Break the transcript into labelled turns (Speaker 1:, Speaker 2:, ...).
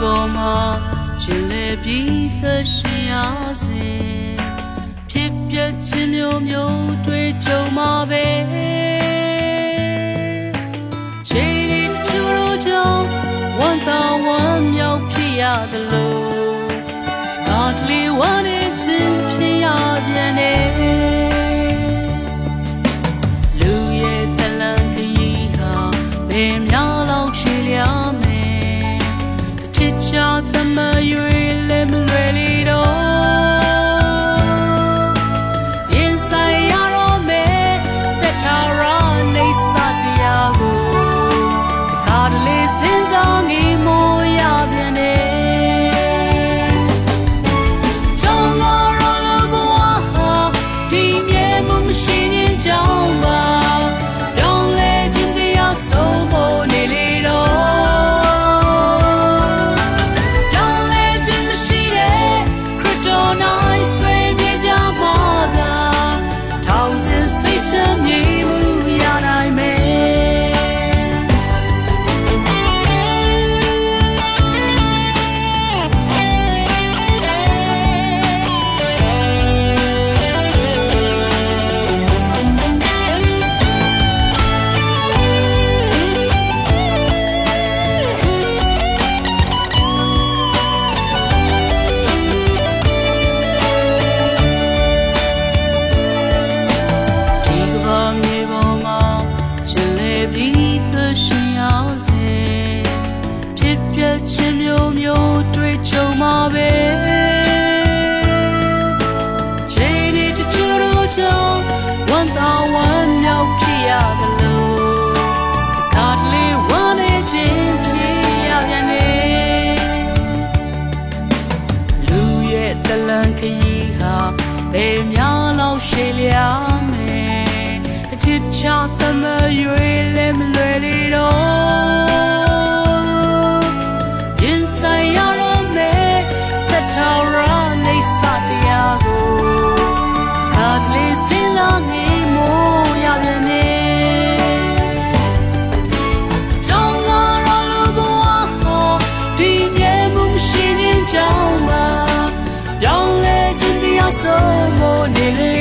Speaker 1: ပေါ်မှာရှင်လေပြီးသရှင်ရစေဖြစ်ပျက်ခြင်းမျိုးမျိုးတွေ့ကြုံမှာပဲချိန်ဒီတချို့တို့ကြောင့်ဝန်တော်ဝန်မြောက်ဖြစ်ရသလိုငါကလေးဝမ်းနေခြင်းဖြစ်ရပြန်တယ်လူရဲ့တလန်ခရီးဟာဘယ်များလောက်ရှည်လျားမယ်ဖြစ်ချသမရွေလည်းမလွယ်လေတော့ရင်ဆိုင်ရတော့မယ်သက်ထာရနေစတရားကိုတခါတလေစဉ်းစားငေးမိုးရပြန်တယ်ကြောင်းလာတော့လူဘဝဟာဒီမြဲမှုမရှိရင်ကြောင်းပါပြောင်းလဲခြင်းတရားဆုံးဖို့နေလေတော့ခြင်းမျိုးမျိုးတွေ့ကြုံမှာပဲချိန်ဒီတချို့တို့ကြောင့်ဝန်တော်ဝန်မြောက်ဖြစ်ရသလိုတခါတလေဝမ်းနေခြင်းဖြစ်ရပြန်တယ်လူရဲ့တလန်ခရီးဟာဘယ်များလောက်ရှည်လျားမယ်အချစ်ချသမရွေလည်းမလွယ်လေတော့ဆိုင်ရတော့မယ်သက်ထာရနေစတရားကိုခါတလေစဉ်းစားနေမို့ရပြန်တယ်ကြောင်းလာတော့လူဘဝဟာဒီမြဲမှုမရှိရင်ကြောင်းပါပြောင်းလဲခြင်းတရားဆုံးဖို့နေလေ